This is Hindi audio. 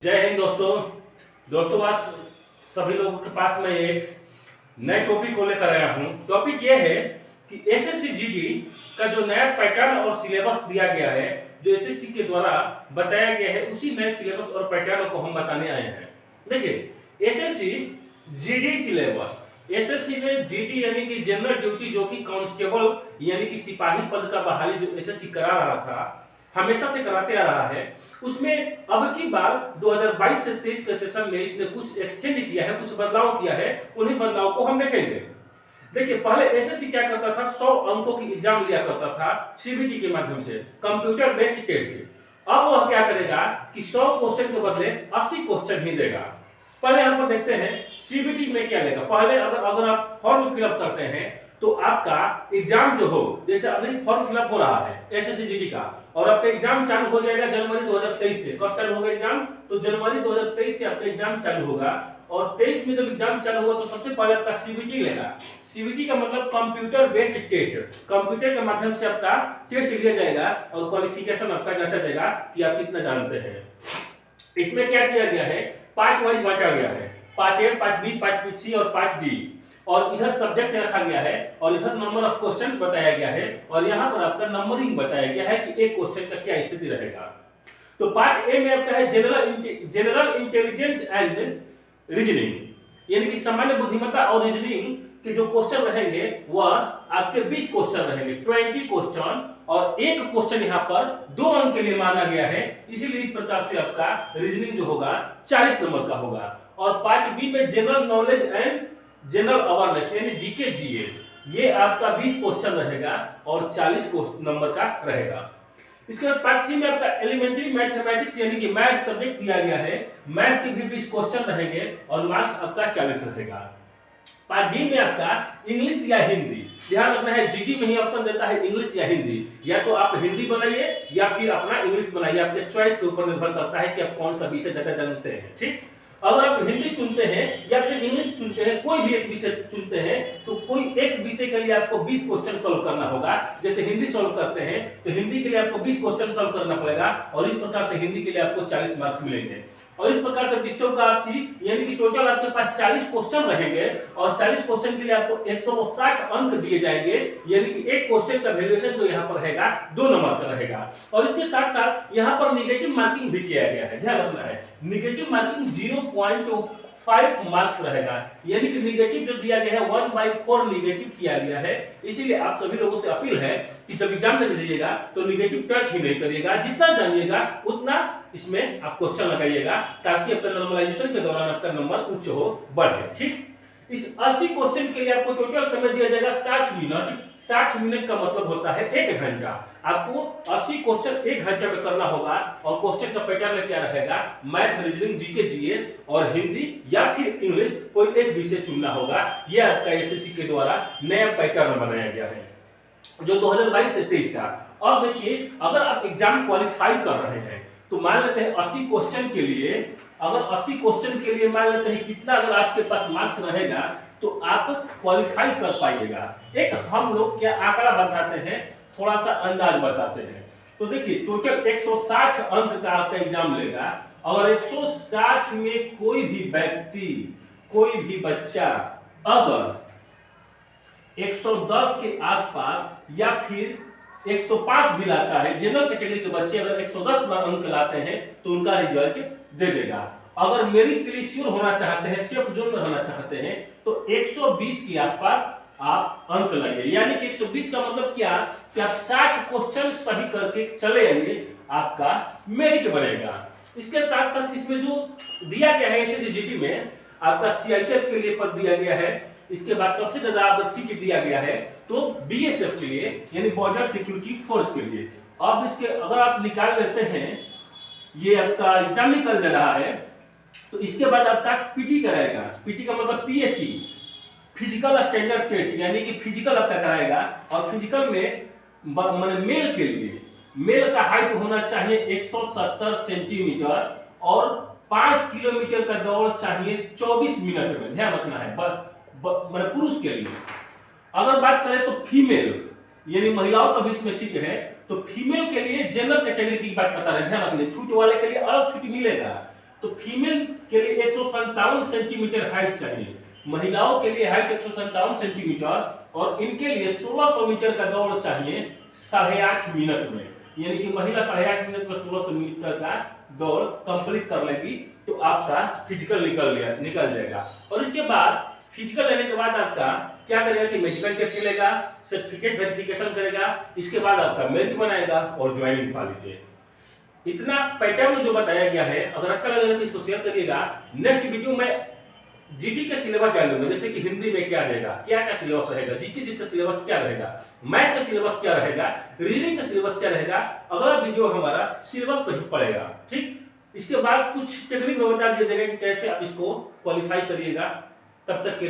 जय हिंद दोस्तों आज सभी लोगों के पास मैं एक नए टॉपिक को लेकर आया हूं। टॉपिक यह है कि एसएससी जीडी का जो नया पैटर्न और सिलेबस दिया गया है, जो एसएससी के द्वारा बताया गया है, उसी नए सिलेबस और पैटर्न को हम बताने आए हैं। देखिए एसएससी जीडी सिलेबस, एसएससी ने जीडी यानी कि जनरल ड्यूटी, जो कि कांस्टेबल यानी कि सिपाही पद का बहाली जो एसएससी करा रहा था, हमेशा से कराते आ रहा है, उसमें अब की बार 2022 से 23 के सेशन में इसने कुछ एक्सचेंज किया है, कुछ बदलाव किया है। उन्हीं बदलाव को हम देखेंगे। देखिए पहले एसएससी क्या करता था, 100 अंकों की एग्जाम लिया करता था सीबीटी के माध्यम से, कंप्यूटर बेस्ड टेस्ट। अब वह क्या करेगा कि 100 क्वेश्चन के बदले 80 क्वेश्चन ही देगा। पहले यहाँ पर देखते हैं सीबीटी में क्या लेगा। पहले अगर आप फॉर्म फिलअप करते हैं तो आपका एग्जाम जो हो, जैसे अभी फॉर्म फिलअप हो रहा है एसएससी जीडी का, और आपका एग्जाम चालू हो जाएगा जनवरी 2023 से। कब चालू होगा एग्जाम? तो जनवरी 2023 से आपका एग्जाम चालू होगा। और 23 में जब एग्जाम चालू होगा तो सबसे पहले आपका सीबीटी लेगा। सीबीटी का मतलब कंप्यूटर बेस्ड टेस्ट, कंप्यूटर के माध्यम से आपका टेस्ट लिया जाएगा और क्वालिफिकेशन आपका जांचा जाएगा कि आप कितना जानते हैं। इसमें क्या किया गया है, पार्ट वाइज बांटा गया है, part A, part B, part C और पार्ट डी। और इधर सब्जेक्ट रखा गया है और इधर नंबर ऑफ क्वेश्चंस बताया गया है, और यहाँ पर आपका नंबरिंग बताया गया है कि एक क्वेश्चन का क्या स्थिति रहेगा। तो पार्ट ए में आपका है जनरल इंटेलिजेंस एंड रीजनिंग, यानी कि सामान्य बुद्धिमत्ता और रीजनिंग के जो क्वेश्चन रहेंगे वह आपके 20 क्वेश्चन रहेंगे, 20 क्वेश्चन, और एक क्वेश्चन यहाँ पर 2 अंक के लिए माना गया है, इसीलिए इस प्रकार से आपका रीजनिंग जो होगा 40 नंबर का होगा। और पार्ट बी में general knowledge and general awareness यानी जीके जीएस, ये आपका 20 क्वेश्चन रहेगा और 40 नंबर का रहेगा। इसके बाद पार्ट सी में आपका एलिमेंट्री मैथमेटिक्स यानी कि मैथ सब्जेक्ट दिया गया है, मैथ के भी 20 क्वेश्चन रहेंगे और मार्क्स आपका 40 रहेगा। पार्ट डी में आपका इंग्लिश या हिंदी, ध्यान रखना है जीडी में ही ऑप्शन देता है इंग्लिश या हिंदी, या तो आप हिंदी बनाइए या फिर अपना इंग्लिश बनाइए, आपके चॉइस के ऊपर निर्भर करता है कि आप कौन सा विषय ज्यादा जानते हैं। ठीक, अगर आप हिंदी चुनते हैं या फिर इंग्लिश चुनते हैं, कोई भी एक विषय चुनते हैं, तो कोई एक विषय के लिए आपको 20 क्वेश्चन सॉल्व करना होगा। जैसे हिंदी सॉल्व करते हैं तो हिंदी के लिए आपको 20 क्वेश्चन सॉल्व करना पड़ेगा, और इस प्रकार से हिंदी के लिए आपको 40 मार्क्स मिलेंगे। और इस प्रकार से 20 का 80 यानी कि टोटल आपके पास 40 क्वेश्चन रहेंगे, और 40 क्वेश्चन के लिए आपको 160 अंक दिए जाएंगे, यानी कि एक क्वेश्चन का वैल्यूएशन जो यहाँ पर रहेगा 2 नंबर का रहेगा। और इसके साथ साथ यहाँ पर नेगेटिव मार्किंग भी किया गया है, ध्यान रखना है, नेगेटिव मार्किंग 0.5 मार्क्स रहेगा, यानी कि नेगेटिव जो दिया गया है 1/4 नेगेटिव किया गया है। इसीलिए आप सभी लोगों से अपील है कि जब एग्जाम में जाइएगा तो नेगेटिव टच ही नहीं करिएगा, जितना जानिएगा उतना इसमें आप क्वेश्चन लगाइएगा, ताकि आपका नॉर्मलाइजेशन के दौरान आपका नंबर उच्च हो, बढ़े। ठीक, इस 80 क्वेश्चन के लिए आपको टोटल समय दिया जाएगा 60 मिनट। 60 मिनट का मतलब होता है 1 घंटा। आपको 80 क्वेश्चन 1 घंटे में करना होगा, और क्वेश्चन का पैटर्न क्या रहेगा, मैथ, रीजनिंग, जीके जीएस और हिंदी या फिर इंग्लिश, कोई एक विषय चुनना होगा। यह आपका एसएससी के द्वारा नया पैटर्न बनाया गया है जो 2022 से 23 का। और देखिए अगर आप एग्जाम क्वालिफाई कर रहे हैं तो मान लेते हैं 80 क्वेश्चन के लिए, अगर 80 क्वेश्चन के लिए मान लेते हैं कितना अगर आपके पास मार्क्स रहेगा तो आप क्वालिफाई कर पाइएगा। एक हम लोग क्या आंकड़ा बताते हैं, थोड़ा सा अंदाज बताते हैं। तो देखिए टोटल 160 अंक का आपका एग्जाम लेगा, और 160 में कोई भी व्यक्ति, कोई भी बच्चा अगर 110 के आसपास या फिर 105 भी लाता है, जनरल कैटेगरी के बच्चे अगर 110 अंक लाते हैं तो उनका रिजल्ट दे देगा। अगर मेरिट के लिए श्योर होना चाहते हैं, सेफ जोन में रहना चाहते हैं, तो 120 के आसपास आप अंक लाइए, यानी कि 120 का मतलब क्या कि आप 60 क्वेश्चन सही करके चले आइए, आपका मेरिट बनेगा। इसके साथ साथ इसमें जो दिया गया है एसएससी जीडी में, आपका सीआईएसएफ के लिए पद दिया गया है, इसके बाद सबसे ज्यादा अगर सीट दिया गया है तो बीएसएफ के लिए यानी बॉर्डर सिक्योरिटी फोर्स के लिए। अब इसके अगर आप निकाल लेते हैं, ये आपका एग्जाम निकल जा रहा है, तो इसके बाद आपका पीटी कराएगा। पीटी का मतलब पीएसटी, फिजिकल स्टैंडर्ड टेस्ट, यानी कि फिजिकल आपका कराएगा। और फिजिकल में मेल के लिए, मेल का हाइट होना चाहिए 170 सेंटीमीटर, और 5 किलोमीटर का दौड़ चाहिए 24 मिनट में, ध्यान रखना है पुरुष के लिए। अगर बात करें तो फीमेल यानी महिलाओं का भी इसमें सीट है, तो फीमेल के लिए जनरल कैटेगरी की बात बता रहे हैं, ध्यान रखना, छूट वाले के लिए अलग छुट्टी मिलेगा। तो फीमेल के लिए 157 सेंटीमीटर हाइट चाहिए, महिलाओं के लिए हाइट 157 सेंटीमीटर, और इनके लिए 1600 मीटर का दौड़ चाहिए 8.5 मिनट में। यानी कि महिला 8.5 मिनट में 1600 मीटर का दौड़ कंप्लीट कर लेगी तो आपका फिजिकल निकल जाएगा। और इसके बाद फिजिकल लेने के बाद आपका क्या करेगा कि मेडिकल टेस्ट लेगा, सर्टिफिकेट वेरिफिकेशन करेगा, इसके बाद आपका मेरिट बनाएगा और ज्वाइनिंग पा लीजिए। इतना पैटर्न जो बताया गया है, अगर अच्छा लगेगा तो इसको शेयर करिएगा। नेक्स्ट वीडियो में जीके का सिलेबस डालूंगा, जैसे कि हिंदी में क्या देगा, क्या क्या सिलेबस रहेगा, जीके जिसका सिलेबस क्या रहेगा, मैथ का सिलेबस क्या रहेगा, रीजनिंग का सिलेबस क्या रहेगा, अगला वीडियो हमारा सिलेबस पर ही पड़ेगा। ठीक, इसके बाद कुछ टेक्निक में बता दिया जाएगा कि कैसे आप इसको क्वालिफाई करिएगा। तब तक के लिए